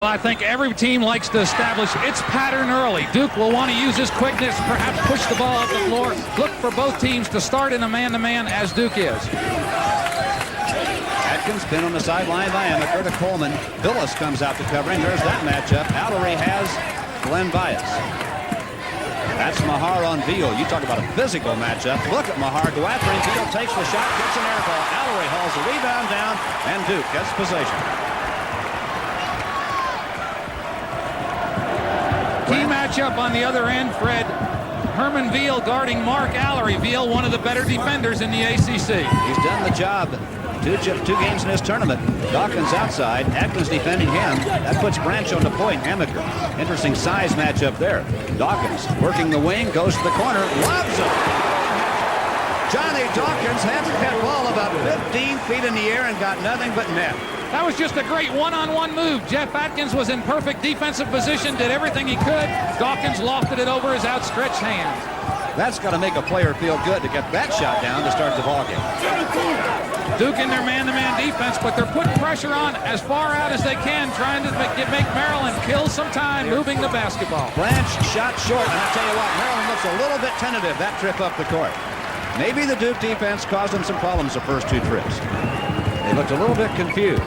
I think every team likes to establish its pattern early. Duke will want to use his quickness, perhaps push the ball up the floor. Look for both teams to start in a man-to-man as Duke is. Atkins pinned on the sideline by Amaker to Coleman. Billis comes out to covering. There's that matchup. Allery has Glenn Bias. That's Mahar on Veal. You talk about a physical matchup. Look at Mahar go after him. Veal takes the shot, gets an air ball. Allery hauls the rebound down, and Duke gets possession. Key matchup on the other end, Fred. Herman Veal guarding Mark Allery. Veal, one of the better defenders in the ACC. He's done the job. Two games in this tournament. Dawkins outside. Atkins defending him. That puts Branch on the point. Amaker. Interesting size matchup there. Dawkins working the wing. Goes to the corner. Loves it. Johnny Dawkins had that ball about 15 feet in the air and got nothing but net. That was just a great one-on-one move. Jeff Atkins was in perfect defensive position, did everything he could. Dawkins lofted it over his outstretched hands. That's got to make a player feel good to get that shot down to start the ballgame. Duke in their man-to-man defense, but they're putting pressure on as far out as they can, trying to make Maryland kill some time moving the basketball. Branch shot short, and I'll tell you what, Maryland looks a little bit tentative that trip up the court. Maybe the Duke defense caused them some problems the first two trips. They looked a little bit confused.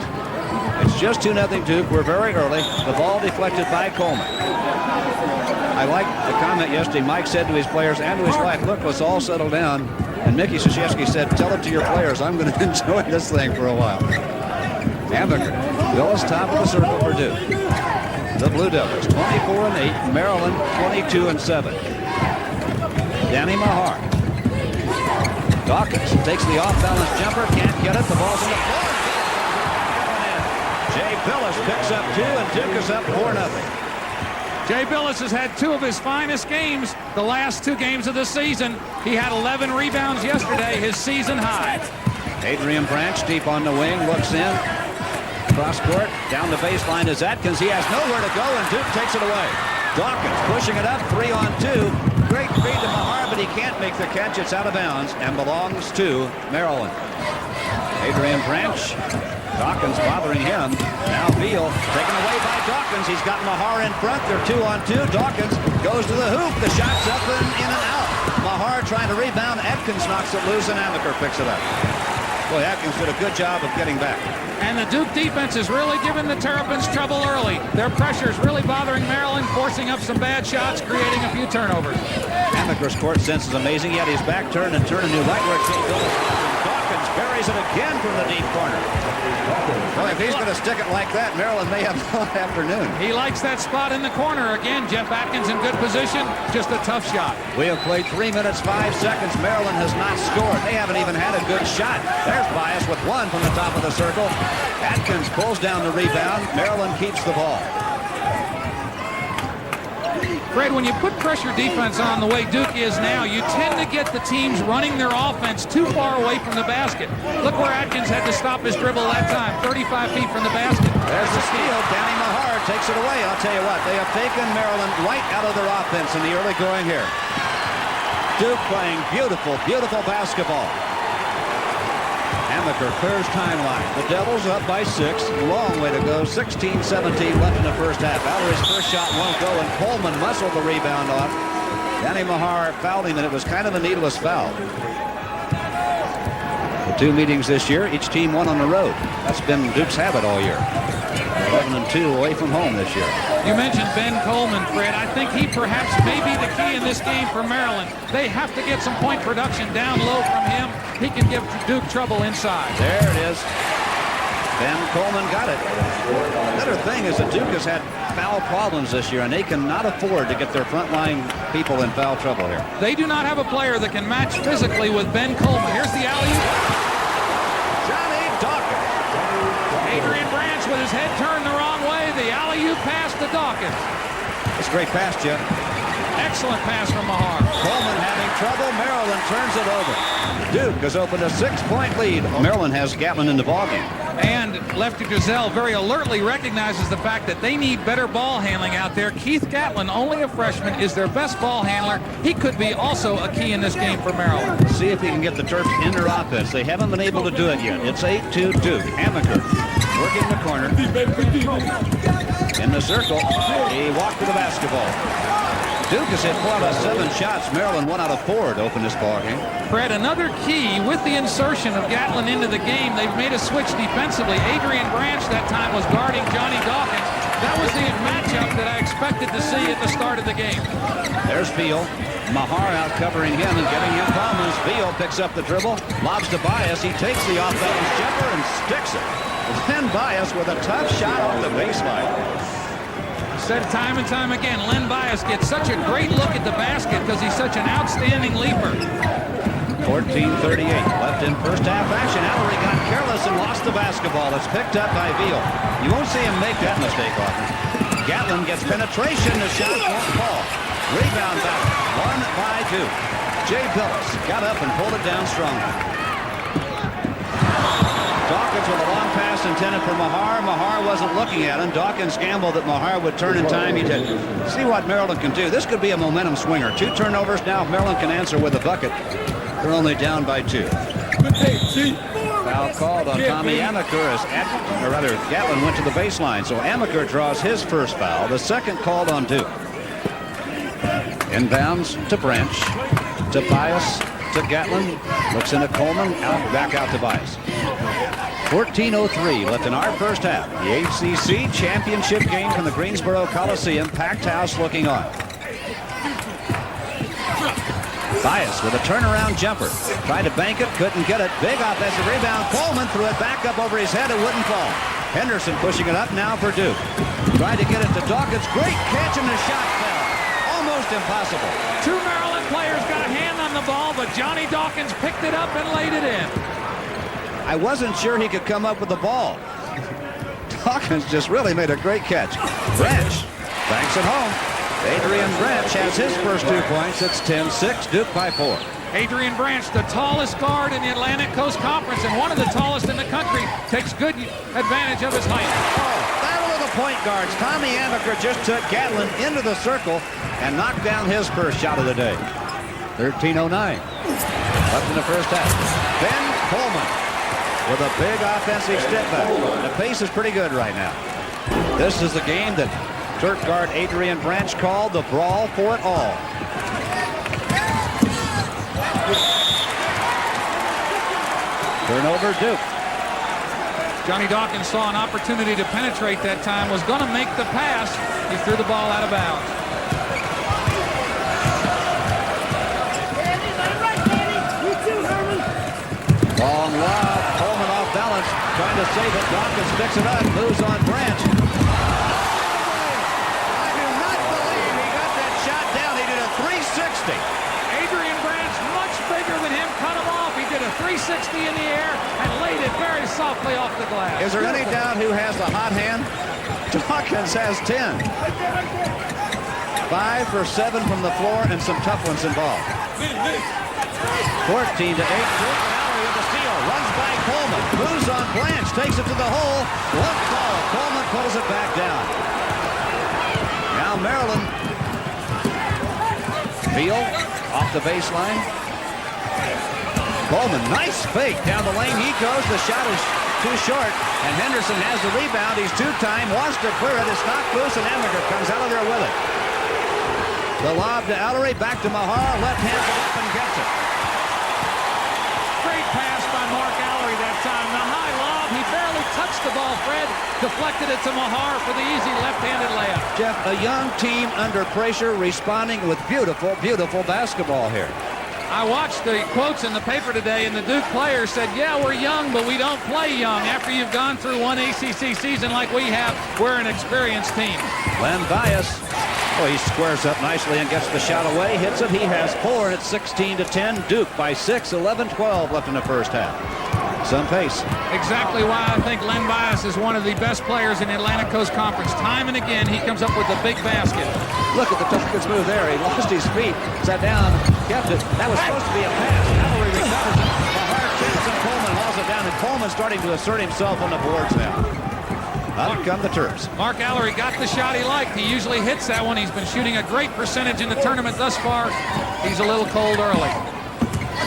It's just 2-0 Duke. We're very early. The ball deflected by Coleman. I like the comment yesterday Mike said to his players and to his wife, look, let's all settle down. And Mickey Krzyzewski said, tell it to your players, I'm going to enjoy this thing for a while. Amaker, Billis top of the circle for Duke. The Blue Devils, 24-8. Maryland, 22-7. Danny Mahar. Dawkins takes the off-balance jumper, can't get it. The ball's on the floor. Jay Billis picks up 2, and Duke is up 4-0. Jay Billis has had 2 of his finest games the last 2 games of the season. He had 11 rebounds yesterday, his season high. Adrian Branch deep on the wing, looks in. Cross court, down the baseline is Atkins. He has nowhere to go, and Duke takes it away. Dawkins pushing it up, 3-on-2. Great feed to Mahar, but he can't make the catch. It's out of bounds and belongs to Maryland. Adrian Branch. Dawkins bothering him. Now Veal taken away by Dawkins. He's got Mahar in front. They're 2-on-2. Dawkins goes to the hoop. The shot's up and in and out. Mahar trying to rebound. Atkins knocks it loose, and Amaker picks it up. Boy, Atkins did a good job of getting back. And the Duke defense is really giving the Terrapins trouble early. Their pressure is really bothering Maryland, forcing up some bad shots, creating a few turnovers. Amaker's court sense is amazing. He had his back turned and turning to right where Jay Billis was. Dawkins buries it again from the deep corner. Well, if he's going to stick it like that, Maryland may have an afternoon. He likes that spot in the corner. Again, Jeff Atkins in good position. Just a tough shot. We have played 3 minutes, 5 seconds. Maryland has not scored. They haven't even had a good shot. There's Bias with 1 from the top of the circle. Atkins pulls down the rebound. Maryland keeps the ball. Fred, when you put pressure defense on the way Duke is now, you tend to get the teams running their offense too far away from the basket. Look where Atkins had to stop his dribble that time, 35 feet from the basket. There's the steal. Danny Mahar takes it away. I'll tell you what, they have taken Maryland right out of their offense in the early going here. Duke playing beautiful, beautiful basketball. Amaker clears timeline. The Devils up by 6. Long way to go. 16-17 left in the first half. Allery's first shot won't go, and Coleman muscled the rebound off. Danny Mahar fouled him, and it was kind of a needless foul. The 2 meetings this year, each team won on the road. That's been Duke's habit all year. 11-2 away from home this year. You mentioned Ben Coleman, Fred. I think he perhaps may be the key in this game for Maryland. They have to get some point production down low from him. He can give Duke trouble inside. There it is. Ben Coleman got it. Another thing is that Duke has had foul problems this year, and they cannot afford to get their frontline people in foul trouble here. They do not have a player that can match physically with Ben Coleman. Here's the alley-oop. Johnny Dawkins. Adrian Branch with his head turned the wrong way. The alley-oop pass to Dawkins. It's a great pass, Jeff. Excellent pass from Mahar. Coleman having trouble. Maryland turns it over. Duke has opened a 6-point lead. Maryland has Gatlin in the ballgame. And Lefty Driesell very alertly recognizes the fact that they need better ball handling out there. Keith Gatlin, only a freshman, is their best ball handler. He could be also a key in this game for Maryland. See if he can get the Terps in their offense. They haven't been able to do it yet. It's 8-2 Duke. Amaker working the corner. In the circle, he walked to the basketball. Duke has hit 4 out of 7 shots. Maryland 1 out of 4 to open this ball game. Fred, another key with the insertion of Gatlin into the game. They've made a switch defensively. Adrian Branch that time was guarding Johnny Dawkins. That was the matchup that I expected to see at the start of the game. There's Beal. Mahar out covering him and giving him problems. Beal picks up the dribble, lobs to Bias. He takes the off-balance jumper and sticks it. Len Bias with a tough shot off the baseline. Said time and time again, Len Bias gets such a great look at the basket because he's such an outstanding leaper. 14:38 left in first half action. Allery got careless and lost the basketball. It's picked up by Beal. You won't see him make that mistake often. Gatlin gets penetration. The shot won't fall. Rebound back. 1 by 2. Jay Billis got up and pulled it down strongly. Dawkins with a long pass intended for Mahar. Mahar wasn't looking at him. Dawkins gambled that Mahar would turn in time. He didn't. See what Maryland can do. This could be a momentum swinger. 2 turnovers now. If Maryland can answer with a bucket, they're only down by 2. Foul called on Tommy Amaker as Gatlin went to the baseline. So Amaker draws his first foul. The second called on Duke. Inbounds to Branch, to Bias, to Gatlin. Looks into Coleman, back out to Bias. 14:03 left in our first half. The ACC Championship game from the Greensboro Coliseum. Packed house looking on. Bias with a turnaround jumper. Tried to bank it, couldn't get it. Big offensive rebound. Coleman threw it back up over his head. It wouldn't fall. Henderson pushing it up now for Duke. Tried to get it to Dawkins. Great catch and the shot fell. Almost impossible. 2 Maryland players got a hand on the ball, but Johnny Dawkins picked it up and laid it in. I wasn't sure he could come up with the ball. Dawkins just really made a great catch. Branch banks it home. Adrian Branch has his first 2 points. It's 10-6, Duke by 4. Adrian Branch, the tallest guard in the Atlantic Coast Conference and one of the tallest in the country, takes good advantage of his height. Oh, battle of the point guards. Tommy Amaker just took Gatlin into the circle and knocked down his first shot of the day. 13:09 left in the first half. Ben Coleman with a big offensive step back. The pace is pretty good right now. This is the game that Turk guard Adrian Branch called the brawl for it all. Turnover, Duke. Johnny Dawkins saw an opportunity to penetrate that time, was going to make the pass. He threw the ball out of bounds. Long lob, Coleman off balance, trying to save it. Dawkins picks it up, moves on Branch. I do not believe he got that shot down. He did a 360. Adrian Branch, much bigger than him, cut him off. He did a 360 in the air and laid it very softly off the glass. Is there any doubt who has the hot hand? Dawkins has 10. 5 for 7 from the floor and some tough ones involved. 14-8. Allery with the steal. Runs by Coleman. Moves on Blanche. Takes it to the hole. One ball. Coleman pulls it back down. Now Maryland. Beal off the baseline. Coleman, nice fake down the lane. He goes. The shot is too short. And Henderson has the rebound. He's two-time. Wants to clear it. It's knocked loose and Amaker comes out of there with it. The lob to Allery. Back to Mahar. Left hands it up and gets it. Great pass by Mark Allery that time. The high lob, he barely touched the ball, Fred. Deflected it to Mahar for the easy left-handed layup. Jeff, a young team under pressure responding with beautiful, beautiful basketball here. I watched the quotes in the paper today, and the Duke players said, yeah, we're young, but we don't play young. After you've gone through one ACC season like we have, we're an experienced team. Len Bias, oh, he squares up nicely and gets the shot away. Hits it. He has 4, and it's 16-10. Duke by 6, 11-12 left in the first half. Some pace. Exactly why I think Len Bias is one of the best players in the Atlantic Coast Conference. Time and again, he comes up with a big basket. Look at the Dawkins move there. He lost his feet, sat down, kept it. That was supposed to be a pass. Allery recovers it. The hard chance, and Coleman hauls it down, and Coleman's starting to assert himself on the boards now. Up come the Terps. Mark Allery got the shot he liked. He usually hits that one. He's been shooting a great percentage in the tournament thus far. He's a little cold early.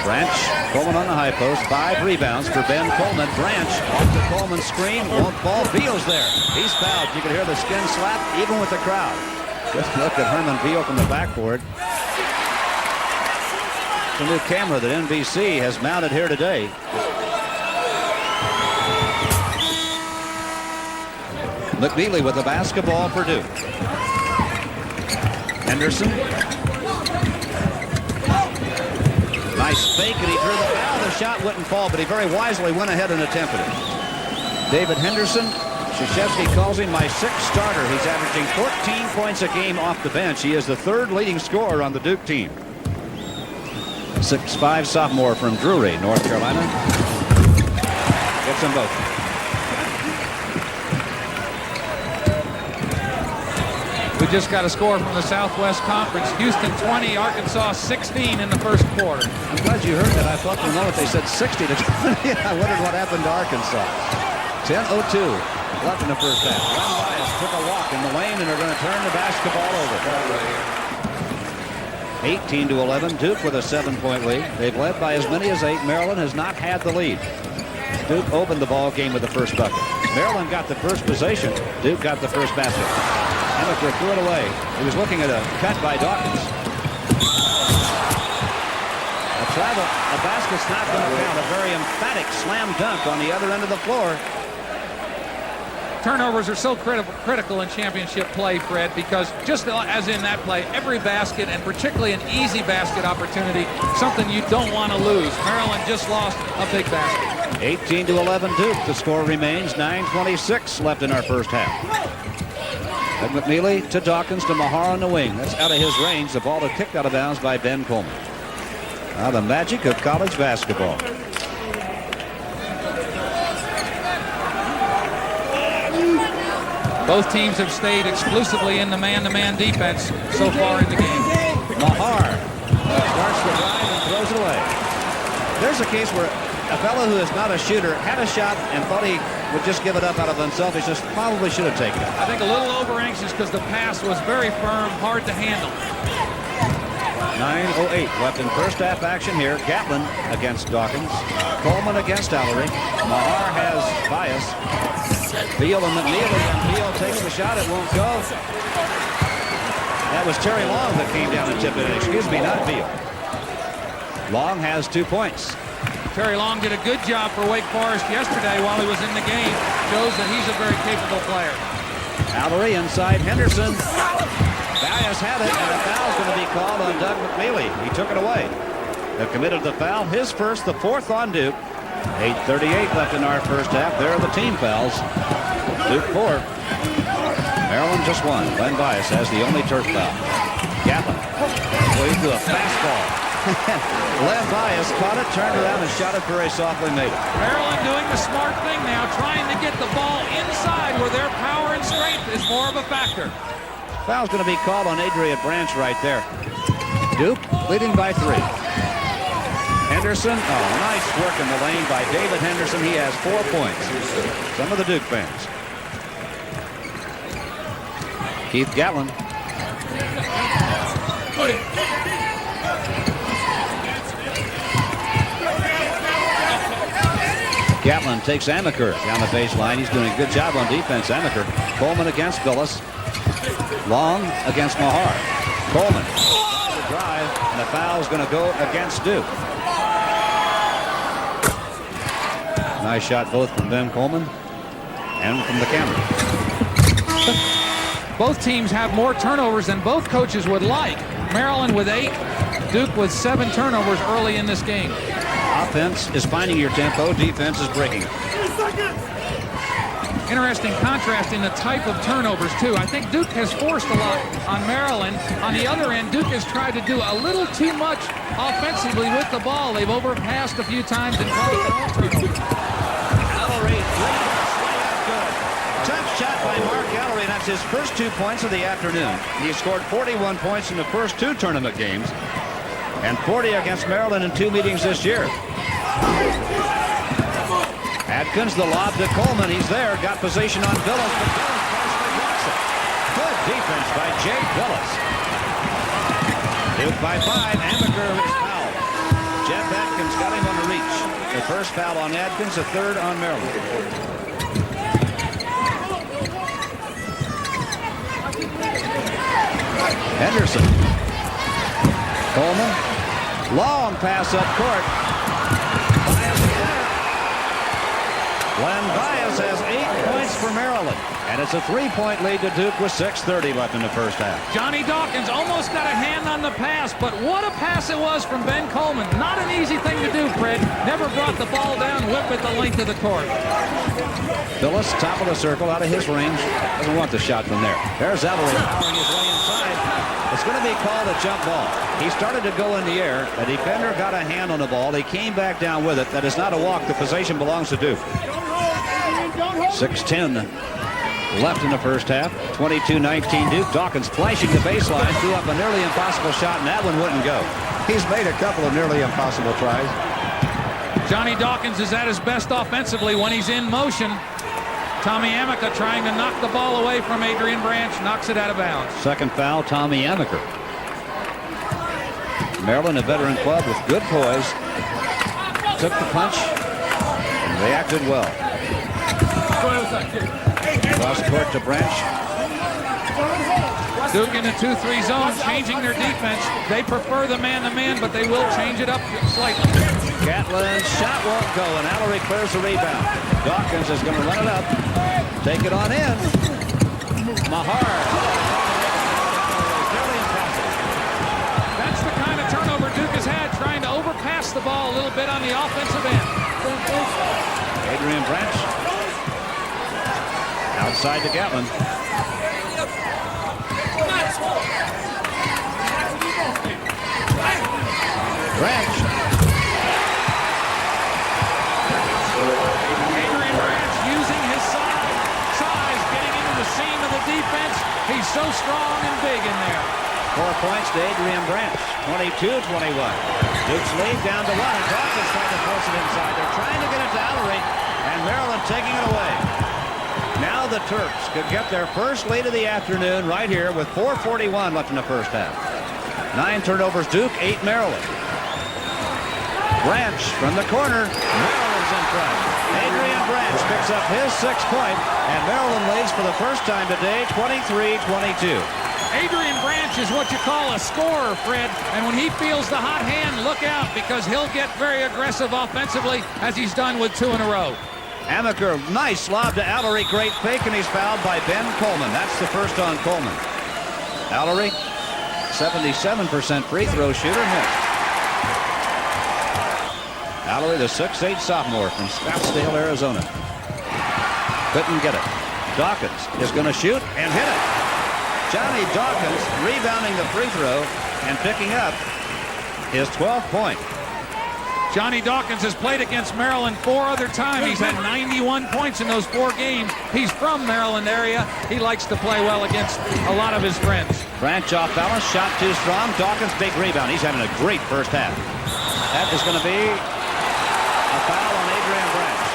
Branch, Coleman on the high post. 5 rebounds for Ben Coleman. Branch off the Coleman screen. Won't fall. Beal's there. He's fouled. You can hear the skin slap even with the crowd. Just look at Herman Beal from the backboard. It's a new camera that NBC has mounted here today. McNeely with the basketball for Duke. Henderson. Nice fake, and he drew the foul. The shot wouldn't fall, but he very wisely went ahead and attempted it. David Henderson, Krzyzewski calls him my 6th starter. He's averaging 14 points a game off the bench. He is the 3rd leading scorer on the Duke team. 6'5" sophomore from Drury, North Carolina. Gets them both. We just got a score from the Southwest Conference. Houston 20, Arkansas 16 in the first quarter. I'm glad you heard that. I thought for a moment they said 60 to 20. I wondered what happened to Arkansas. 10:02 left in the first half. Len Bias took a walk in the lane, and they're going to turn the basketball over. 18-11. Duke with a 7-point lead. They've led by as many as 8. Maryland has not had the lead. Duke opened the ball game with the first bucket. Maryland got the first possession. Duke got the first basket. Amaker threw it away. He was looking at a cut by Dawkins. A travel. A basket's not going to count. A very emphatic slam dunk on the other end of the floor. Turnovers are so critical in championship play, Fred, because just as in that play, every basket, and particularly an easy basket opportunity, something you don't want to lose. Maryland just lost a big basket. 18-11 Duke. The score remains 9:26 left in our first half. And McNeely to Dawkins to Mahar on the wing. That's out of his range. The ball is kicked out of bounds by Ben Coleman. Now the magic of college basketball. Both teams have stayed exclusively in the man-to-man defense so far in the game. Mahar starts the drive and throws it away. There's a case where a fellow who is not a shooter had a shot and thought he would just give it up out of unselfishness. Probably should have taken it. I think a little over-anxious because the pass was very firm, hard to handle. 9:08 left in first half action here. Gatlin against Dawkins. Coleman against Allery. Mahar has Bias. Beal and McNeely, and Beal takes the shot. It won't go. That was Terry Long that came down and tipped it in. Excuse me, not Beal. Long has 2 points. Terry Long did a good job for Wake Forest yesterday while he was in the game. Shows that he's a very capable player. Allery inside Henderson. Bias had it, and a foul's going to be called on Doug McNeely. He took it away. They committed the foul. His first, the 4th on Duke. 8:38 left in our first half. There are the team fouls. Duke 4. Maryland just 1. Len Bias has the only turf foul. Gatlin. Well, he threw a fastball. Len Bias caught it, turned around, and shot it very softly, made it. Maryland doing the smart thing now, trying to get the ball inside where their power and strength is more of a factor. Foul's going to be called on Adrian Branch right there. Duke leading by 3. Henderson, nice work in the lane by David Henderson. He has 4 points. Some of the Duke fans. Keith Gatlin. Gatlin takes Amaker down the baseline. He's doing a good job on defense, Amaker. Coleman against Billis. Long against Mahar. Coleman. The drive, and the foul's going to go against Duke. Nice shot both from Ben Coleman and from the camera. Both teams have more turnovers than both coaches would like. Maryland with 8, Duke with 7 turnovers early in this game. Offense is finding your tempo. Defense is breaking it. Interesting contrast in the type of turnovers, too. I think Duke has forced a lot on Maryland. On the other end, Duke has tried to do a little too much offensively with the ball. They've overpassed a few times and caused their own turnovers. Allery, good. Tough shot by Mark Allery. That's his first 2 points of the afternoon. He scored 41 points in the first 2 tournament games and 40 against Maryland in 2 meetings this year. Adkins, the lob to Coleman. He's there. Got position on Billis, but Billis partially blocks it. Good defense by Jay Billis. Duke by 5. Amaker is fouled. Jeff Adkins Dawkins got him on the reach. The first foul on Adkins, the third on Maryland. Henderson. Coleman. Long pass up court. Len Bias has 8 points for Maryland. And it's a 3-point lead to Duke with 6:30 left in the first half. Johnny Dawkins almost got a hand on the pass, but what a pass it was from Ben Coleman. Not an easy thing to do, Fred. Never brought the ball down, whip it the length of the court. Phillips, top of the circle, out of his range. Doesn't want the shot from there. There's Ellery powering his way inside. It's going to be called a jump ball. He started to go in the air. A defender got a hand on the ball. He came back down with it. That is not a walk. The possession belongs to Duke. 6:10 left in the first half. 22-19 Duke. Dawkins flashing the baseline. Threw up a nearly impossible shot, and that one wouldn't go. He's made a couple of nearly impossible tries. Johnny Dawkins is at his best offensively when he's in motion. Tommy Amica trying to knock the ball away from Adrian Branch. Knocks it out of bounds. Second foul, Tommy Amica. Maryland, a veteran club with good poise. Took the punch and reacted well. Cross court to Branch. Duke in a 2-3 zone, changing their defense. They prefer the man-to-man, but they will change it up slightly. Gatlin's shot won't go, and Ellery clears the rebound. Dawkins is going to run it up. Take it on in. Mahar. That's the kind of turnover Duke has had, trying to overpass the ball a little bit on the offensive end. Adrian Branch. Outside to Gatlin. Branch. Adrian Branch using his size, getting into the seam of the defense. He's so strong and big in there. 4 points to Adrian Branch. 22-21. Duke's lead down to 1. Dawkins trying to force it inside. They're trying to get it to Ellery, and Maryland taking it away. Now the Terps could get their first lead of the afternoon right here with 4:41 left in the first half. 9 turnovers Duke, 8 Maryland. Branch from the corner. Maryland's in front. Adrian Branch picks up his 6th point, and Maryland leads for the first time today, 23-22. Adrian Branch is what you call a scorer, Fred, and when he feels the hot hand, look out, because he'll get very aggressive offensively, as he's done with 2 in a row. Amaker, nice lob to Ellery. Great fake, and he's fouled by Ben Coleman. That's the first on Coleman. Ellery, 77% free throw shooter, missed. Ellery, the 6'8" sophomore from Scottsdale, Arizona. Couldn't get it. Dawkins is going to shoot and hit it. Johnny Dawkins rebounding the free throw and picking up his 12th point. Johnny Dawkins has played against Maryland 4 other times. He's had 91 points in those 4 games. He's from Maryland area. He likes to play well against a lot of his friends. Branch off balance, shot too strong. Dawkins, big rebound. He's having a great first half. That is going to be a foul on Adrian Branch.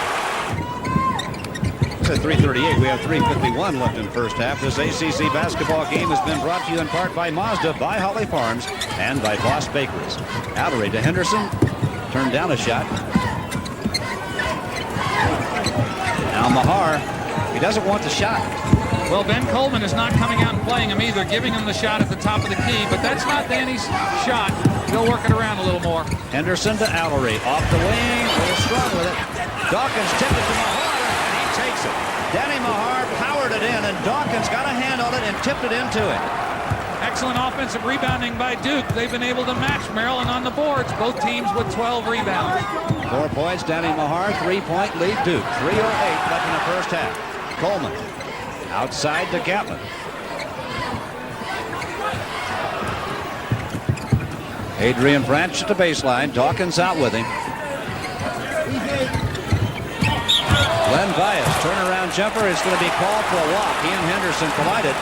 It's at 3:38. We have 3:51 left in the first half. This ACC basketball game has been brought to you in part by Mazda, by Holly Farms, and by Boss Bakeries. Ellery to Henderson. Turned down a shot. Now Mahar, he doesn't want the shot. Well, Ben Coleman is not coming out and playing him either, giving him the shot at the top of the key, but that's not Danny's shot. He'll work it around a little more. Henderson to Ellery, off the wing, a little strong with it. Dawkins tipped it to Mahar, and he takes it. Danny Mahar powered it in, and Dawkins got a hand on it and tipped it into it. Excellent offensive rebounding by Duke. They've been able to match Maryland on the boards. Both teams with 12 rebounds. 4 points, Danny Mahar, 3-point lead Duke. 3:08 left in the first half. Coleman outside to Gatlin. Adrian Branch at the baseline. Dawkins out with him. Len Bias, turnaround jumper. It's going to be called for a walk. He and Henderson collided.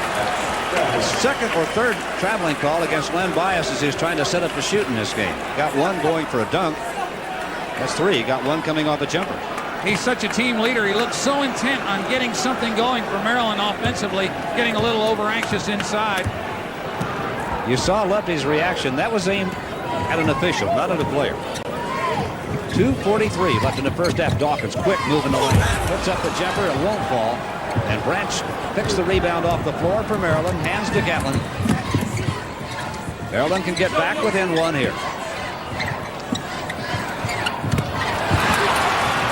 Second or third traveling call against Len Bias as he's trying to set up the shoot in this game. Got one going for a dunk. That's 3. Got one coming off a jumper. He's such a team leader. He looks so intent on getting something going for Maryland offensively, getting a little over anxious inside. You saw Lefty's reaction. That was aimed at an official, not at a player. 2:43 left in the first half. Dawkins quick moving the lane. Puts up the jumper. It won't fall. And Branch picks the rebound off the floor for Maryland. Hands to Gatlin. Maryland can get back within one here.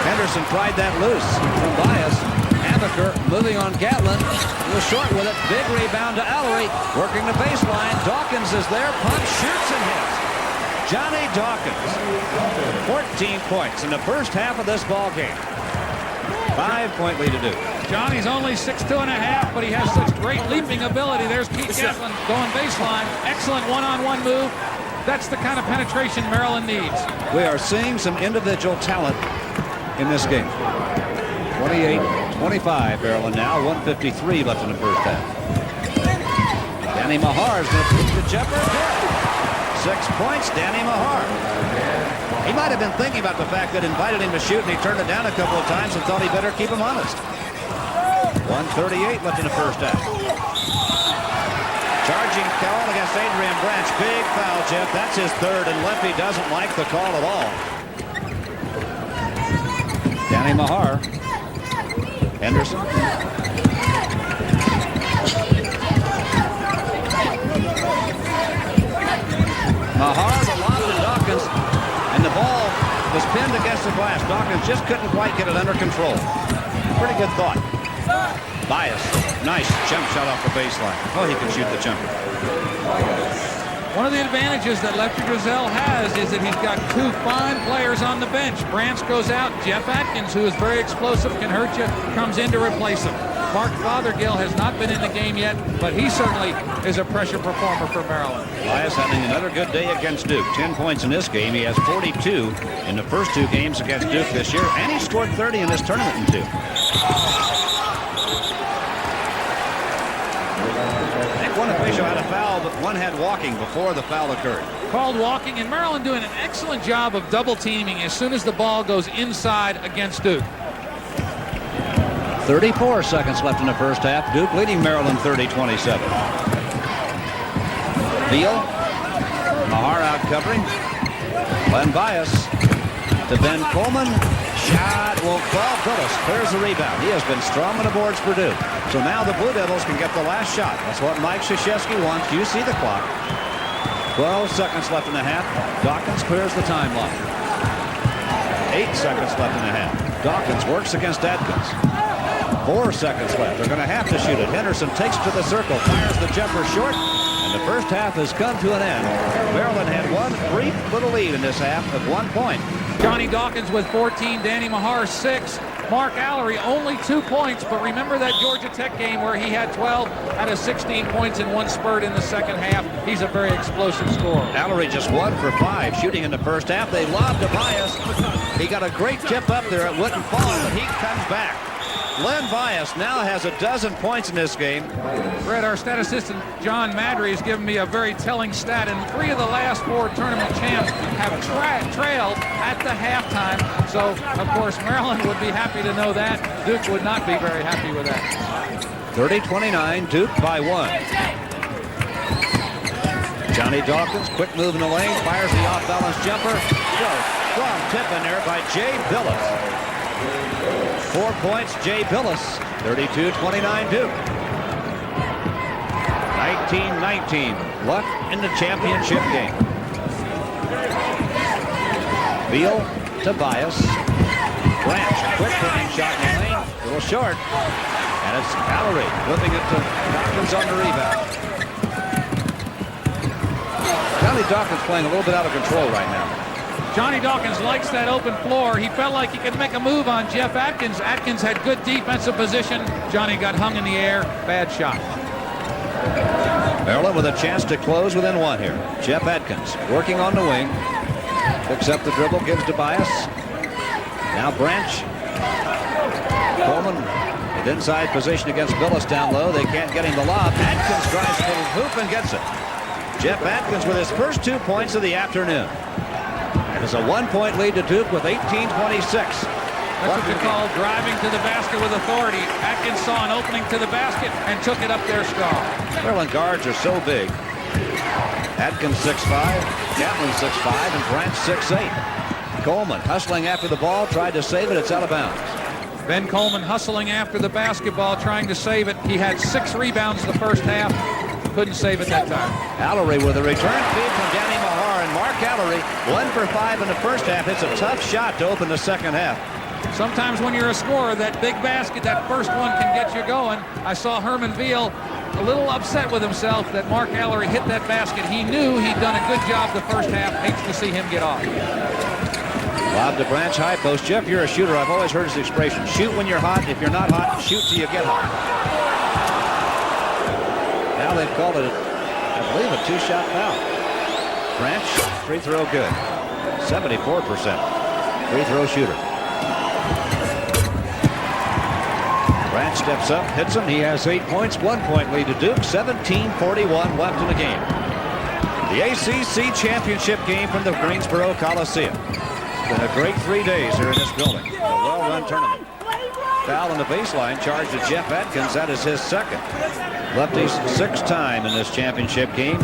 Henderson pried that loose from Bias. Amaker moving on Gatlin. He was short with it. Big rebound to Allery. Working the baseline. Dawkins is there. Punch, shoots, and hits. Johnny Dawkins. 14 points in the first half of this ball game. 5-point lead to Duke. Johnny's only 6'2½", but he has such great leaping ability. There's Pete Gatlin going baseline. Excellent one-on-one move. That's the kind of penetration Maryland needs. We are seeing some individual talent in this game. 28-25 Maryland now. 1:53 left in the first half. Danny Mahar is going to beat the jumper. 6 points, Danny Mahar. He might have been thinking about the fact that invited him to shoot, and he turned it down a couple of times and thought he better keep him honest. 1:38 left in the first half. Charging call against Adrian Branch. Big foul, Jeff. That's his third, and Lefty doesn't like the call at all. Danny Mahar. Henderson. Mahar, the lob to Dawkins, and the ball was pinned against the glass. Dawkins just couldn't quite get it under control. Pretty good thought. Bias. Nice jump shot off the baseline. Oh, he can shoot the jumper. One of the advantages that Lefty Driesell has is that he's got two fine players on the bench. Branch goes out. Jeff Atkins, who is very explosive, can hurt you, comes in to replace him. Mark Fothergill has not been in the game yet, but he certainly is a pressure performer for Maryland. Bias having another good day against Duke. 10 points in this game. He has 42 in the first two games against Duke this year, and he scored 30 in this tournament in two. I think one official had a foul, but one had walking before the foul occurred. Called walking, and Maryland doing an excellent job of double teaming as soon as the ball goes inside against Duke. 34 seconds left in the first half. Duke leading Maryland 30-27. Beal. Mahar out covering. Glenn Bias to Ben Coleman. Shot won't fall. Billis clears the rebound. He has been strong on the boards for Duke. So now the Blue Devils can get the last shot. That's what Mike Krzyzewski wants. You see the clock. 12 seconds left in the half. Dawkins clears the timeline. 8 seconds left in the half. Dawkins works against Atkins. 4 seconds left. They're going to have to shoot it. Henderson takes it to the circle, fires the jumper short, and the first half has come to an end. Maryland had one brief little lead in this half of 1 point. Johnny Dawkins with 14, Danny Mahar 6, Mark Allery only 2 points, but remember that Georgia Tech game where he had 12 out of 16 points in one spurt in the second half. He's a very explosive scorer. Allery just 1 for 5 shooting in the first half. They lobbed to Bias. He got a great tip up there. It wouldn't fall, but he comes back. Len Bias now has 12 points in this game. Fred, our statistician John Madry has given me a very telling stat, and 3 of the last 4 tournament champs have trailed at the halftime. So, of course, Maryland would be happy to know that. Duke would not be very happy with that. 30-29, Duke by 1. Johnny Dawkins, quick move in the lane, fires the off-balance jumper. Strong tip in there by Jay Billis. 4 points, Jay Billis. 32-29 Duke. 19-19 left in the championship game. Beal to Bias. Branch, quick hitting shot in the lane. A little short. And it's Allery flipping it to Dawkins on the rebound. Johnny Dawkins playing a little bit out of control right now. Johnny Dawkins likes that open floor. He felt like he could make a move on Jeff Atkins. Atkins had good defensive position. Johnny got hung in the air. Bad shot. Maryland with a chance to close within 1 here. Jeff Atkins working on the wing. Picks up the dribble, gives to Bias. Now Branch. Coleman with inside position against Billis down low. They can't get him the lob. Atkins drives to the hoop and gets it. Jeff Atkins with his first 2 points of the afternoon. It's a 1-point lead to Duke with 18-26. That's what you call driving to the basket with authority. Atkins saw an opening to the basket and took it up there strong. Maryland guards are so big. Atkins 6'5", Gatlin 6'5", and Branch 6'8". Coleman hustling after the ball, tried to save it. It's out of bounds. Ben Coleman hustling after the basketball, trying to save it. He had 6 rebounds the first half. Couldn't save it that time. Allery with a return feed from Danny Mahar, and Mark Allery 1 for 5 in the first half. It's a tough shot to open the second half. Sometimes when you're a scorer, that big basket, that first one can get you going. I saw Herman Veal a little upset with himself that Mark Allery hit that basket. He knew he'd done a good job the first half. Hates to see him get off. Lob to Branch high post. Jeff, you're a shooter. I've always heard his expression, shoot when you're hot. If you're not hot, shoot till you get hot. Now they've called it, I believe, a 2-shot foul. Branch, free throw good. 74% free throw shooter. Branch steps up, hits him. He has 8 points, 1-point lead to Duke. 17:41 left in the game. The ACC Championship game from the Greensboro Coliseum. It's been a great 3 days here in this building. A well-run tournament. Foul on the baseline, charged to Jeff Atkins. That is his second. Lefty's 6th time in this championship game.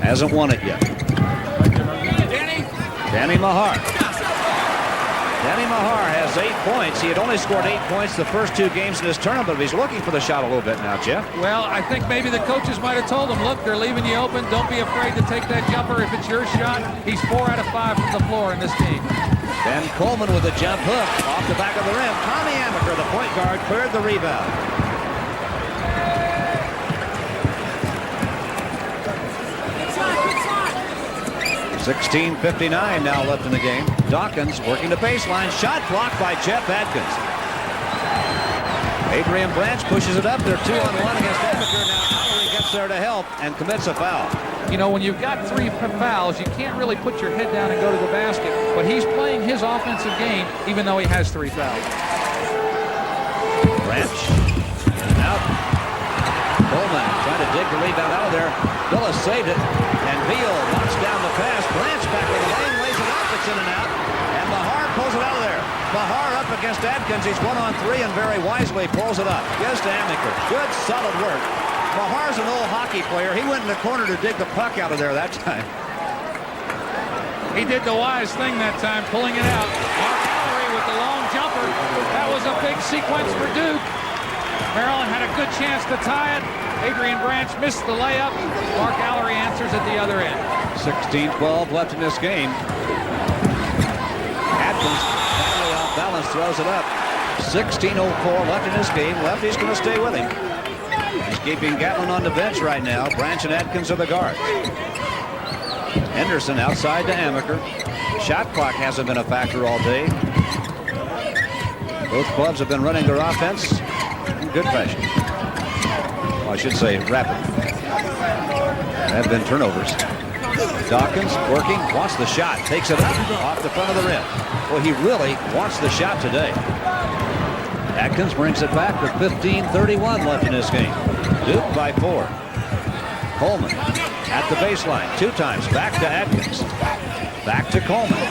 Hasn't won it yet. Danny Mahar. Danny Mahar has 8 points. He had only scored 8 points the first 2 games in this tournament, but he's looking for the shot a little bit now, Jeff. Well, I think maybe the coaches might have told him, look, they're leaving you open. Don't be afraid to take that jumper if it's your shot. He's 4 out of 5 from the floor in this game. Ben Coleman with a jump hook off the back of the rim. Tommy Amaker, the point guard, cleared the rebound. .16:59 now left in the game. Dawkins working the baseline. Shot blocked by Jeff Atkins. Adrian Branch pushes it up. They're 2-on-1 against Amaker. Now Allery gets there to help and commits a foul. You know, when you've got 3 fouls, you can't really put your head down and go to the basket. But he's playing his offensive game, even though he has 3 fouls. Branch out. Coleman trying to dig the rebound out of there. Billis saved it. And Veal knocks down the pass. Branch back with the lane, lays it up. It's in and out. And Mahar pulls it out of there. Mahar up against Atkins. He's 1-on-3 and very wisely pulls it up. Gives to Amaker. Good, solid work. Mahar's an old hockey player. He went in the corner to dig the puck out of there that time. He did the wise thing that time, pulling it out. Mark Allery with the long jumper. That was a big sequence for Duke. Maryland had a good chance to tie it. Adrian Branch missed the layup. Mark Allery answers at the other end. 16:12 left in this game. Atkins, finally off balance, throws it up. 16:04 left in this game. Lefty's going to stay with him. He's keeping Gatlin on the bench right now. Branch and Atkins are the guards. Henderson outside to Amaker. Shot clock hasn't been a factor all day. Both clubs have been running their offense in good fashion. Well, I should say rapid. There have been turnovers. Dawkins working, wants the shot, takes it up off the front of the rim. Well, he really wants the shot today. Atkins brings it back with 15:31 left in this game. Duke by 4. Coleman at the baseline 2 times. Back to Atkins. Back to Coleman. And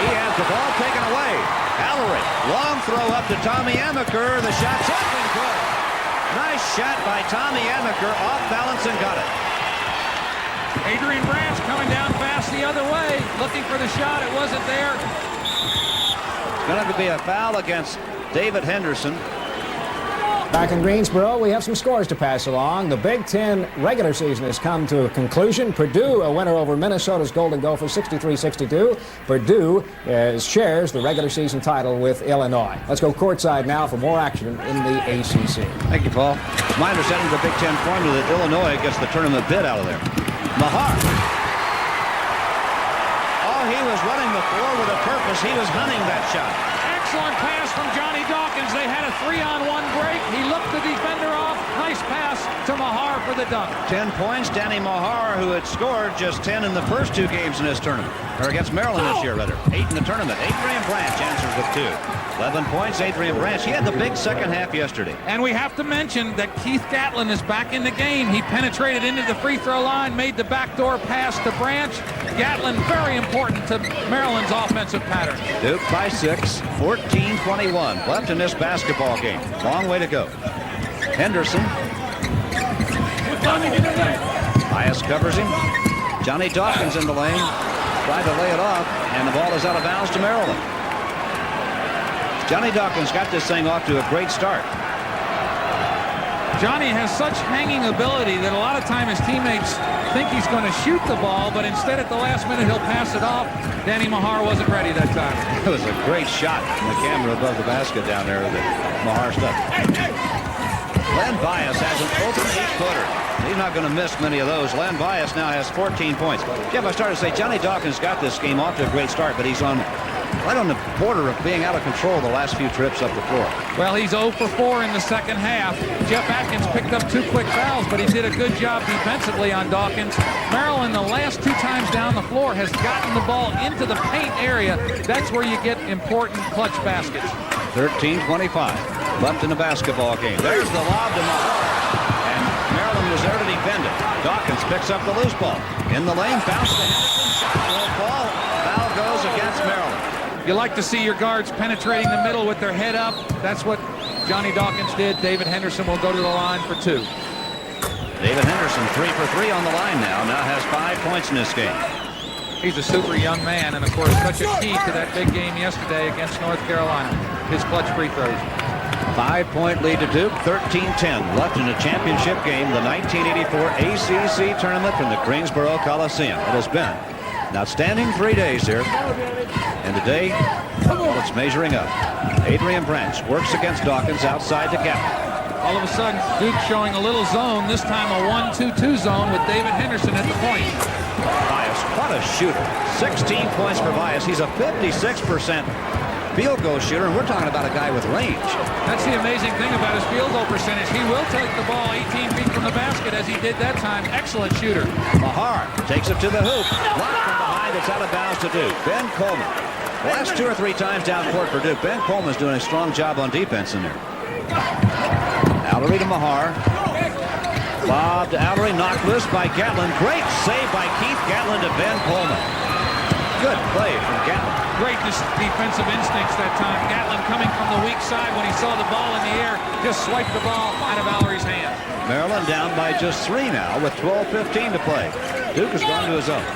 he has the ball taken away. Allery, long throw up to Tommy Amaker. The shot's up and good. Nice shot by Tommy Amaker. Off balance and got it. Adrian Branch coming down fast the other way, looking for the shot. It wasn't there. Going to be a foul against David Henderson. Back in Greensboro, we have some scores to pass along. The Big Ten regular season has come to a conclusion. Purdue, a winner over Minnesota's Golden Gophers, 63-62. Purdue shares the regular season title with Illinois. Let's go courtside now for more action in the ACC. Thank you, Paul. It's my understanding of the Big Ten formula that Illinois gets the tournament bid out of there. Mahar. Oh, he was running the floor with a purpose. He was hunting that shot. Excellent pass from Johnny Dawkins. They had a 3-on-1 break. He looked the defender off. Nice pass to Mahar for the dunk. 10 points. Danny Mahar, who had scored just 10 in the first 2 games in this tournament. Or against Maryland this year, rather. 8 in the tournament. Adrian Branch answers with 2. 11 points, Adrian Branch. He had the big second half yesterday. And we have to mention that Keith Gatlin is back in the game. He penetrated into the free throw line, made the backdoor pass to Branch. Gatlin, very important to Maryland's offensive pattern. Duke by 6, 14-21 left in this basketball game. Long way to go. Henderson. Bias covers him. Johnny Dawkins in the lane. Tried to lay it off, and the ball is out of bounds to Maryland. Johnny Dawkins got this thing off to a great start. Johnny has such hanging ability that a lot of time his teammates think he's going to shoot the ball, but instead at the last minute he'll pass it off. Danny Mahar wasn't ready that time. It was a great shot from the camera above the basket down there that Mahar stuck. Len Bias has an open 8-footer. He's not going to miss many of those. Len Bias now has 14 points. Jeff, I started to say Johnny Dawkins got this game off to a great start, but he's right on the border of being out of control the last few trips up the floor. Well, he's 0 for 4 in the second half. Jeff Atkins picked up 2 quick fouls, but he did a good job defensively on Dawkins. Maryland, the last 2 times down the floor, has gotten the ball into the paint area. That's where you get important clutch baskets. 13:25 left in the basketball game. There's the lob to Mahar, and Maryland was there to defend it. Dawkins picks up the loose ball. In the lane, bounce to Henderson. Ball. Foul goes against Maryland. You like to see your guards penetrating the middle with their head up. That's what Johnny Dawkins did. David Henderson will go to the line for 2. David Henderson 3 for 3 on the line now. Now has 5 points in this game. He's a super young man, and of course such a key to that big game yesterday against North Carolina. His clutch free throws. 5-point lead to Duke. 13-10 left in the championship game. The 1984 ACC tournament from the Greensboro Coliseum. It has been an outstanding 3 days here. And today, well, it's measuring up. Adrian Branch works against Dawkins outside to Gatlin. All of a sudden, Duke showing a little zone, this time a 1-2-2 zone with David Henderson at the point. Bias, what a shooter. 16 points for Bias. He's a 56% field goal shooter, and we're talking about a guy with range. That's the amazing thing about his field goal percentage. He will take the ball 18 feet from the basket as he did that time. Excellent shooter. Mahar takes it to the hoop. Blocked from behind. It's out of bounds to Duke. Ben Coleman. The last 2 or 3 times down court for Duke. Ben Coleman's doing a strong job on defense in there. Allery to Mahar. Lob to Allery. Knocked loose by Gatlin. Great save by Keith Gatlin to Ben Coleman. Good play from Gatlin. Great defensive instincts that time. Gatlin coming from the weak side when he saw the ball in the air, just swiped the ball out of Allery's hand. Maryland down by just 3 now with 12:15 to play. Duke has gone to his own.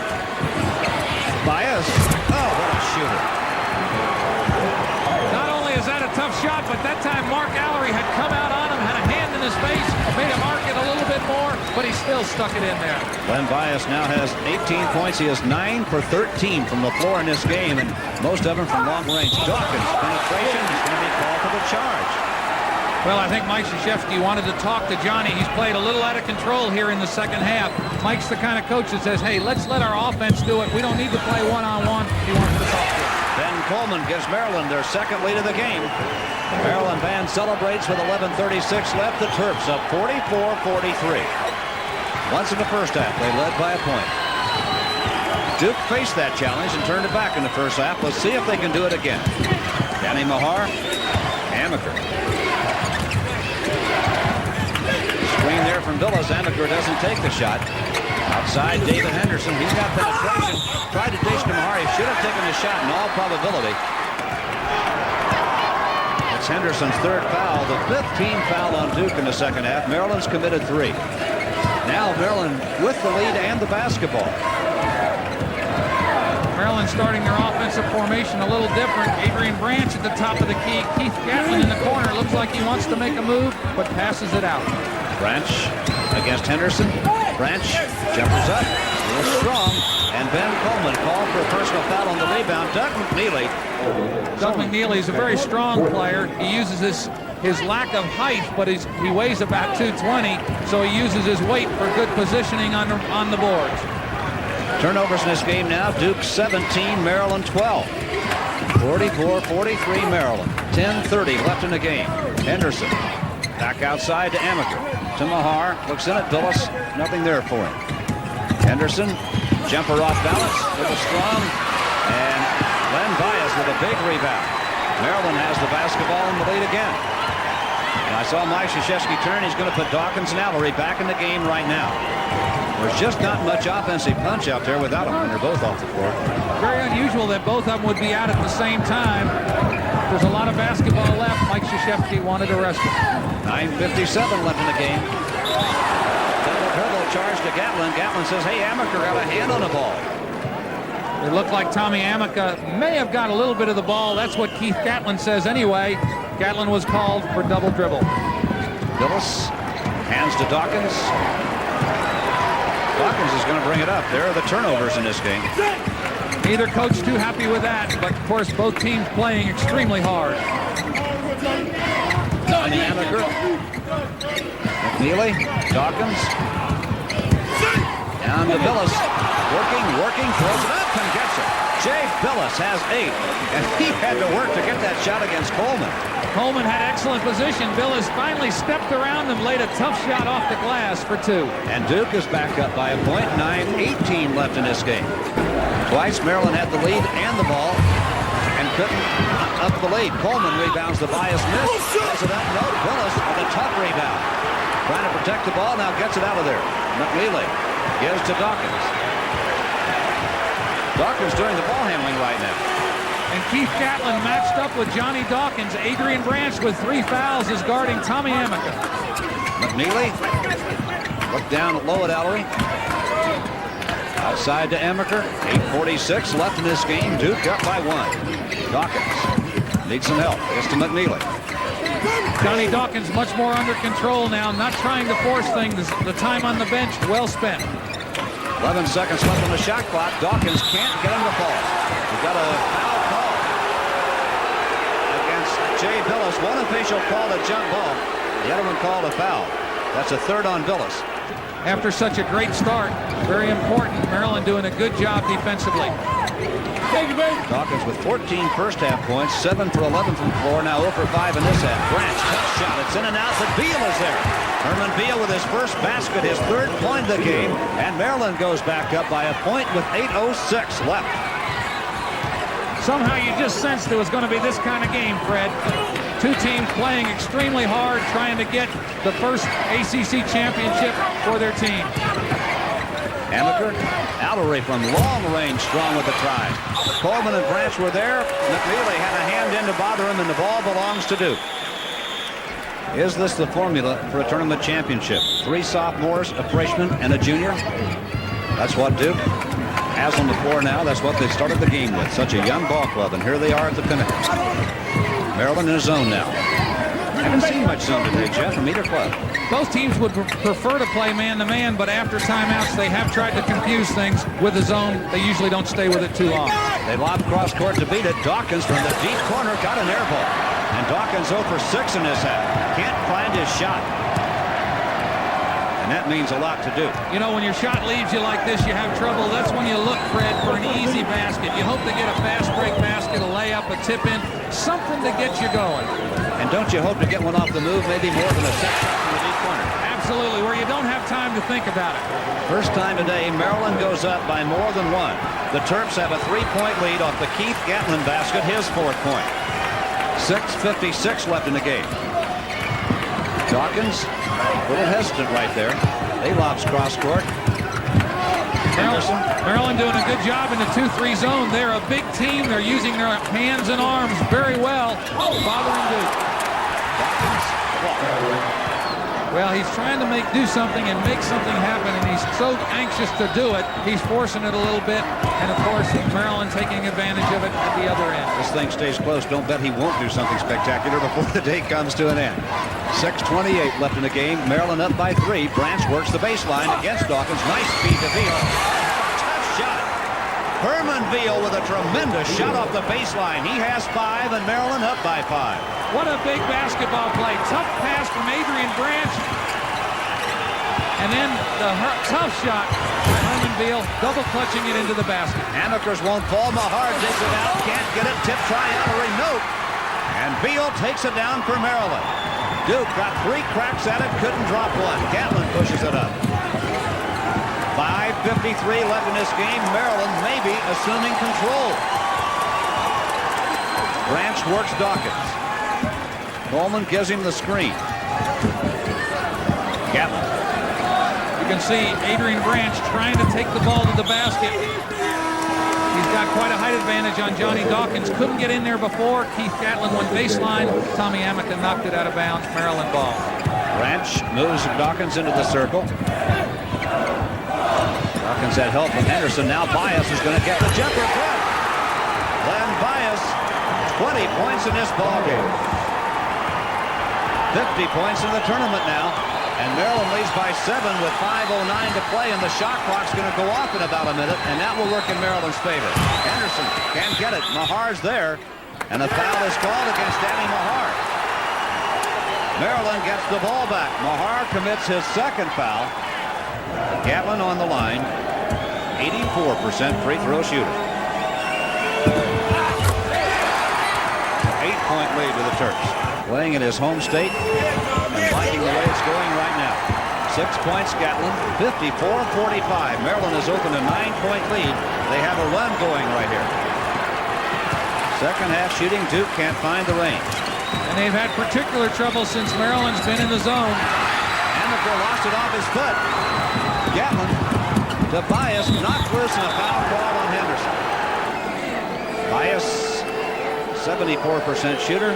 Bias. Oh, what a shooter. Not only is that a tough shot, but that time Mark Allery had come out on him, had a hand in his face, made him arc it a little bit more, but he still stuck it in there. Len Bias now has 18 points. He is 9 for 13 from the floor in this game, and most of them from long range. Dawkins, penetration, is going to be called for the charge. Well, I think Mike Krzyzewski wanted to talk to Johnny. He's played a little out of control here in the second half. Mike's the kind of coach that says, hey, let's let our offense do it. We don't need to play one-on-one. He wants to talk to him. Ben Coleman gives Maryland their second lead of the game. The Maryland band celebrates with 11:36 left. The Terps up 44-43. Once in the first half, they led by a point. Duke faced that challenge and turned it back in the first half. Let's see if they can do it again. Danny Mahar, Amaker. Screen there from Dulles. Amaker doesn't take the shot. Outside, David Henderson. He's got penetration. Tried to dish to Mahar. He should have taken the shot in all probability. It's Henderson's 3rd foul. The 15th foul on Duke in the second half. Maryland's committed 3. Now Maryland with the lead and the basketball. Maryland starting their offensive formation a little different. Adrian Branch at the top of the key. Keith Gatlin in the corner. Looks like he wants to make a move, but passes it out. Branch against Henderson. Branch jumpers up. A little strong. And Ben Coleman called for a personal foul on the rebound. Doug McNeely. Doug McNeely is a very strong player. He uses his lack of height, but he weighs about 220, so he uses his weight for good positioning on the boards. Turnovers in this game now. Duke 17, Maryland 12. 44-43 Maryland. 10:30 left in the game. Henderson back outside to Amaker. To Mahar. Looks in at Dulles. Nothing there for him. Henderson. Jumper off balance. With a strong. And Len Bias with a big rebound. Maryland has the basketball in the lead again. And I saw Mike Krzyzewski turn. He's going to put Dawkins and Allery back in the game right now. There's just not much offensive punch out there without them when they're both off the floor. Very unusual that both of them would be out at the same time. There's a lot of basketball left. Mike Krzyzewski wanted to rest it. 9:57 left in the game. Double dribble charge to Gatlin. Gatlin says, hey, Amaker got a hand on the ball. It looked like Tommy Amica may have got a little bit of the ball. That's what Keith Gatlin says anyway. Gatlin was called for double dribble. Billis hands to Dawkins. Dawkins is going to bring it up. There are the turnovers in this game. Neither coach too happy with that, but of course both teams playing extremely hard. McNeely, Dawkins, down to Billis, working, throws it up and gets it. Jay Billis has 8, and he had to work to get that shot against Coleman. Coleman had excellent position. Billis finally stepped around and laid a tough shot off the glass for 2. And Duke is back up by a point. 9:18 left in this game. Twice Maryland had the lead and the ball and couldn't up the lead. Coleman rebounds the bias miss. Plays it up. No, Billis with a tough rebound. Trying to protect the ball. Now gets it out of there. McNeely gives to Dawkins. Dawkins doing the ball handling right now. And Keith Gatlin matched up with Johnny Dawkins. Adrian Branch with 3 fouls is guarding Tommy Amica. McNeely look down low at Ellery. Outside to Amaker. 8:46 left in this game. Duke up by 1. Dawkins needs some help. Gets to McNeely. Johnny Dawkins much more under control now, not trying to force things. The time on the bench well spent. 11 seconds left on the shot clock. Dawkins can't get him to fall. We've got a foul call against Jay Billis. One official called a jump ball. The other one called a foul. That's a 3rd on Billis. After such a great start, very important. Maryland doing a good job defensively. Dawkins with 14 first half points, 7 for 11 from the floor, now 0 for 5 in this half. Branch, tough shot, it's in and out, but Beal is there. Herman Beal with his first basket, his 3rd point of the game, and Maryland goes back up by a point with 8:06 left. Somehow you just sensed it was going to be this kind of game, Fred. 2 teams playing extremely hard, trying to get the first ACC championship for their team. Amaker, Ellery from long range, strong with the try. Coleman and Branch were there. McNeely had a hand in to bother him, and the ball belongs to Duke. Is this the formula for a tournament championship? 3 sophomores, a freshman, and a junior? That's what Duke has on the floor now. That's what they started the game with. Such a young ball club, and here they are at the pinnacle. Maryland in a zone now. Haven't seen much zone today, Jeff, from either club. Both teams would prefer to play man-to-man, but after timeouts, they have tried to confuse things with the zone. They usually don't stay with it too long. They lob cross court to beat it. Dawkins from the deep corner got an air ball. And Dawkins 0 for 6 in this half. Can't find his shot. And that means a lot to do. You know, when your shot leaves you like this, you have trouble. That's when you look, Fred, for an easy basket. You hope to get a fast break basket, a layup, a tip-in, something to get you going. And don't you hope to get one off the move, maybe more than a set shot from the deep corner? Absolutely, where you don't have time to think about it. First time today, Maryland goes up by more than 1. The Terps have a 3-point lead off the Keith Gatlin basket, his 4th point. 6:56 left in the game. Dawkins, a little hesitant right there. They lobs cross court. Maryland doing a good job in the 2-3 zone. They're a big team. They're using their hands and arms very well, bothering Duke. Well, he's trying to do something and make something happen, and he's so anxious to do it, he's forcing it a little bit, and of course, Maryland taking advantage of it at the other end. This thing stays close. Don't bet he won't do something spectacular before the day comes to an end. 6:28 left in the game. Maryland up by 3. Branch works the baseline against Dawkins. Nice speed to Beal. Tough shot. Herman Beal with a tremendous shot off the baseline. He has 5, and Maryland up by 5. What a big basketball play. Tough pass from Adrian Branch. And then the tough shot by Herman Beal, double clutching it into the basket. Amakers won't fall. Mahar digs it out. Can't get it. Tip try out. Nope. And Beal takes it down for Maryland. Duke got 3 cracks at it. Couldn't drop one. Gatlin pushes it up. 5:53 left in this game. Maryland maybe assuming control. Branch works Dawkins. Coleman gives him the screen. Gatlin. You can see Adrian Branch trying to take the ball to the basket. He's got quite a height advantage on Johnny Dawkins. Couldn't get in there before. Keith Gatlin went baseline. Tommy Amica knocked it out of bounds. Maryland ball. Branch moves Dawkins into the circle. Dawkins had help from Henderson. Now Bias is going to get the jumper good. Len Bias, 20 points in this ball game. 50 points in the tournament now. And Maryland leads by 7 with 5:09 to play, and the shot clock's going to go off in about a minute, and that will work in Maryland's favor. Henderson can't get it. Mahar's there, and a foul is called against Danny Mahar. Maryland gets the ball back. Mahar commits his second foul. Gatlin on the line, 84% free throw shooter. 8-point lead to the Terps. Playing in his home state and liking the way it's going right now. 6 points, Gatlin, 54-45. Maryland has opened a 9-point lead. They have a run going right here. Second half shooting, Duke can't find the range. And they've had particular trouble since Maryland's been in the zone. Amaker lost it off his foot. Gatlin to Bias, knocked loose, and a foul call on Henderson. Bias, 74% shooter.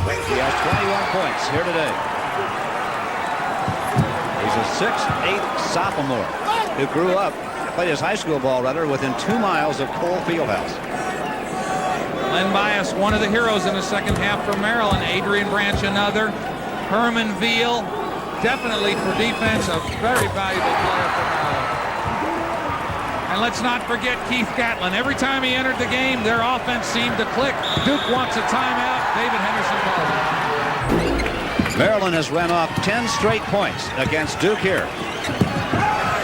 He has 21 points here today. He's a 6'8" sophomore who grew up, played his high school ball rather, within 2 miles of Cole Fieldhouse. Len Bias, one of the heroes in the second half for Maryland. Adrian Branch, another. Herman Veal, definitely for defense, a very valuable player for Maryland. And let's not forget Keith Gatlin. Every time he entered the game, their offense seemed to click. Duke wants a timeout. David Henderson calls it. Maryland has run off 10 straight points against Duke here.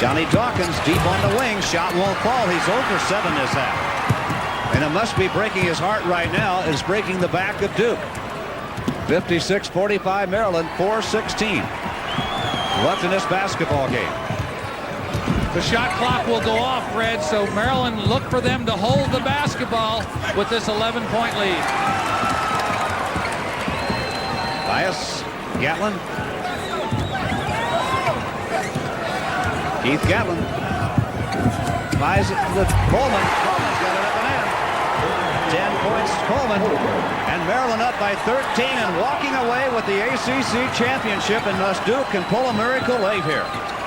Johnny Dawkins deep on the wing. Shot won't fall. He's 0 for 7 this half. And it must be breaking his heart right now is breaking the back of Duke. 56-45 Maryland, 4:16 left in this basketball game. The shot clock will go off, Fred, so Maryland look for them to hold the basketball with this 11-point lead. Bias, Gatlin. Keith Gatlin. Buys it with Coleman. Coleman's got it up and in. 10 points, Coleman. And Maryland up by 13 and walking away with the ACC Championship, unless Duke can pull a miracle late here.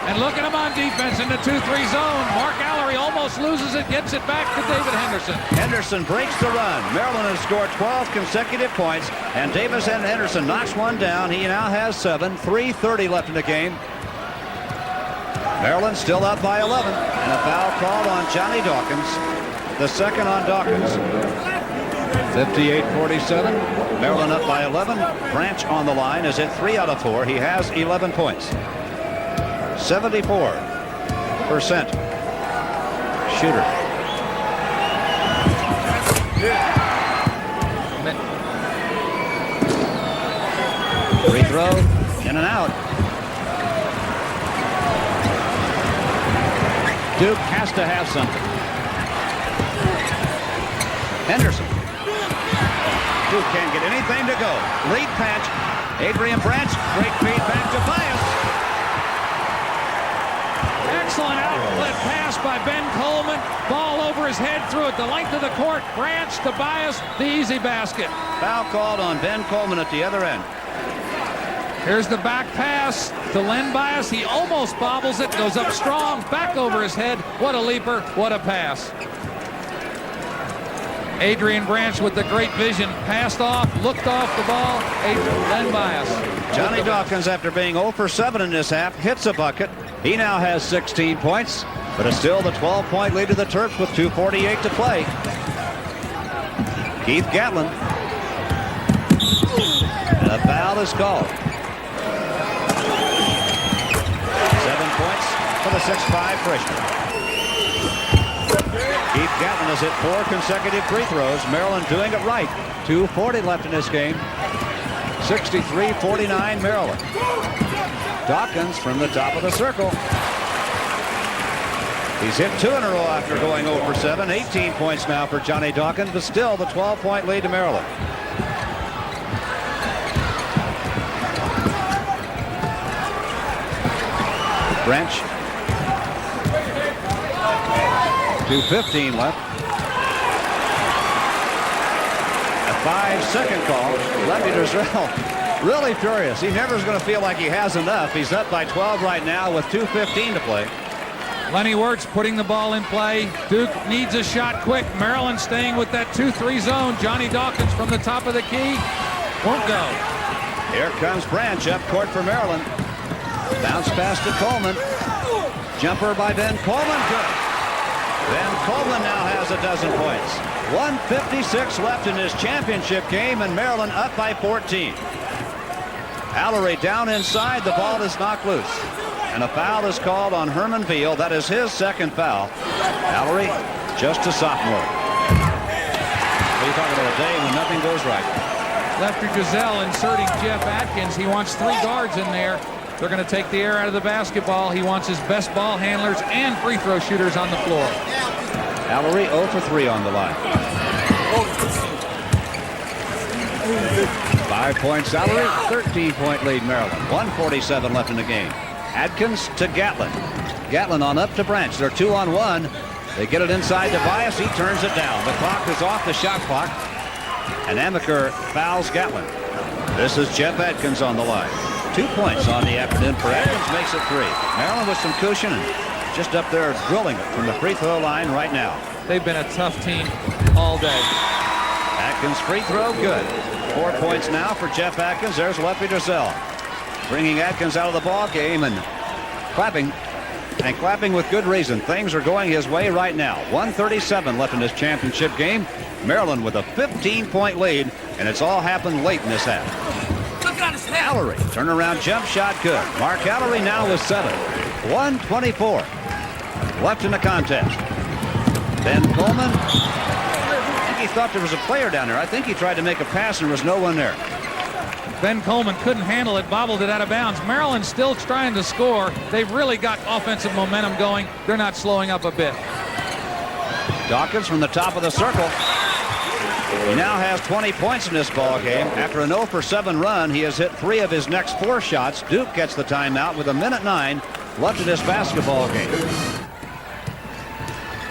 And look at him on defense in the 2-3 zone. Mark Allery almost loses it, gets it back to David Henderson. Henderson breaks the run. Maryland has scored 12 consecutive points, and Davis and Henderson knocks one down. He now has 7. 3:30 left in the game. Maryland still up by 11, and a foul called on Johnny Dawkins. The second on Dawkins. 58-47. Maryland up by 11. Branch on the line is at 3 out of 4. He has 11 points. 74% shooter. Free throw, in and out. Duke has to have something. Henderson. Duke can't get anything to go. Lead patch. Adrian Branch, great feed back to Bias. Excellent outlet pass by Ben Coleman. Ball over his head, threw it the length of the court. Branch to Bias, the easy basket. Foul called on Ben Coleman at the other end. Here's the back pass to Len Bias. He almost bobbles it, goes up strong, back over his head. What a leaper, what a pass. Adrian Branch with the great vision, passed off, looked off the ball. Len Bias. Johnny Dawkins, after being 0 for 7 in this half, hits a bucket. He now has 16 points, but it's still the 12-point lead to the Terps with 2:48 to play. Keith Gatlin. And a foul is called. 7 points for the 6'5" freshman. Keith Gatlin has hit 4 consecutive free throws. Maryland doing it right. 2:40 left in this game. 63-49 Maryland. Dawkins from the top of the circle. He's hit 2 in a row after going 0 for 7. 18 points now for Johnny Dawkins, but still the 12-point lead to Maryland. Branch. 2:15 left. A 5-second call. Lefty Driesell really furious. He never is going to feel like he has enough. He's up by 12 right now with 2:15 to play. Lenny Wirtz putting the ball in play. Duke needs a shot quick. Maryland staying with that 2-3 zone. Johnny Dawkins from the top of the key. Won't go. Here comes Branch up court for Maryland. Bounce pass to Coleman. Jumper by Ben Coleman. Good. Ben Coleman now has a dozen points. 1:56 left in his championship game, and Maryland up by 14. Allery down inside. The ball is knocked loose. And a foul is called on Herman Veal. That is his second foul. Allery, just a sophomore. What are you talking about, a day when nothing goes right? Lefty Driesell inserting Jeff Atkins. He wants 3 guards in there. They're going to take the air out of the basketball. He wants his best ball handlers and free throw shooters on the floor. Allery 0 for 3 on the line. 5 points Allery, 13-point lead Maryland. 1:47 left in the game. Atkins to Gatlin. Gatlin on up to Branch. They're 2-on-1. They get it inside to Bias. He turns it down. The clock is off the shot clock. And Amaker fouls Gatlin. This is Jeff Atkins on the line. 2 points on the afternoon for Atkins. Makes it 3. Maryland with some cushion and just up there drilling it from the free throw line right now. They've been a tough team all day. Atkins free throw good. 4 points now for Jeff Atkins. There's Lefty Driesell bringing Atkins out of the ball game and clapping with good reason. Things are going his way right now. 1:37 left in this championship game. Maryland with a 15-point lead, and it's all happened late in this half. Allery, turnaround jump shot good. Mark Allery now with 7. 1:24 left in the contest. Ben Coleman. I think he thought there was a player down there. I think he tried to make a pass and there was no one there. Ben Coleman couldn't handle it, bobbled it out of bounds. Maryland's still trying to score. They've really got offensive momentum going. They're not slowing up a bit. Dawkins from the top of the circle. He now has 20 points in this ball game. After an 0 for 7 run, he has hit 3 of his next 4 shots. Duke gets the timeout with 1:09 left in this basketball game.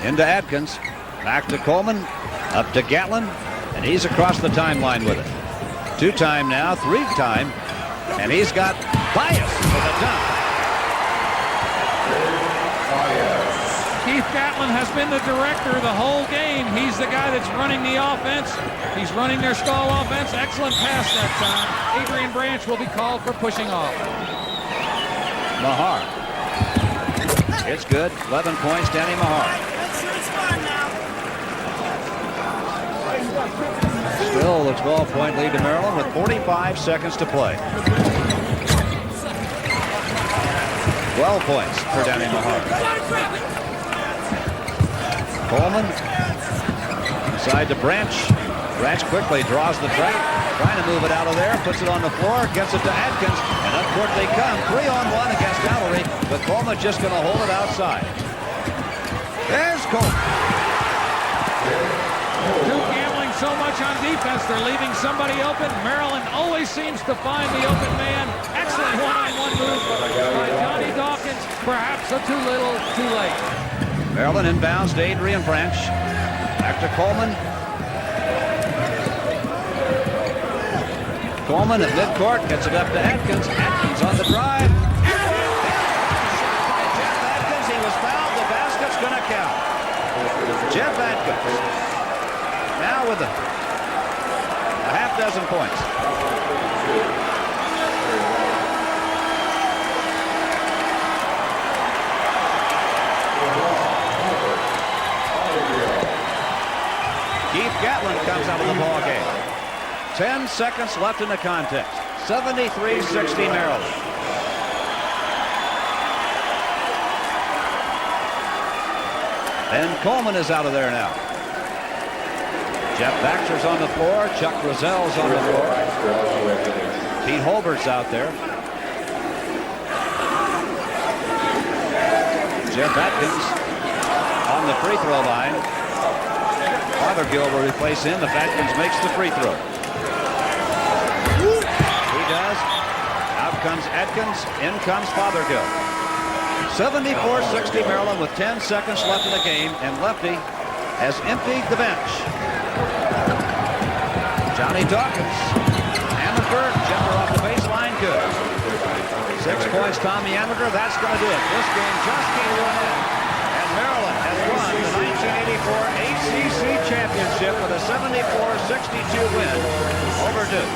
Into Atkins. Back to Coleman. Up to Gatlin. And he's across the timeline with it. 2-time now, 3-time, and he's got Bias for the dunk. Keith Gatlin has been the director the whole game. He's the guy that's running the offense. He's running their stall offense. Excellent pass that time. Adrian Branch will be called for pushing off. Mahar. It's good. 11 points, Danny Mahar. Still a 12-point lead to Maryland with 45 seconds to play. 12 points for Danny Mahar. Coleman inside to Branch. Branch quickly draws the track, trying to move it out of there, puts it on the floor, gets it to Atkins, and up court they come. 3-on-1 against Allery, but Coleman just going to hold it outside. There's Coleman. Duke gambling so much on defense, they're leaving somebody open. Maryland always seems to find the open man. Excellent one-on-one move by Johnny Dawkins. Perhaps a too little, too late. Maryland inbounds to Adrian Branch. Back to Coleman. Coleman at midcourt gets it up to Atkins. Atkins on the drive. Shot by Jeff Atkins. He was fouled. The basket's going to count. Jeff Atkins now with a half dozen points. Keith Gatlin comes out of the ball game. 10 seconds left in the contest. 73-60 Maryland. Ben Coleman is out of there now. Jeff Baxter's on the floor. Chuck Rozell's on the floor. Pete Holbert's out there. Jeff Atkins on the free throw line. Fothergill will replace him if Atkins makes the free throw. He does. Out comes Atkins. In comes Fothergill. 74-60 Maryland with 10 seconds left in the game, and Lefty has emptied the bench. Johnny Dawkins. Amaker, jumper off the baseline, good. 6 points, Tommy Amaker. That's going to do it. This game just came to an end. ACC Championship with a 74-62 win over Duke.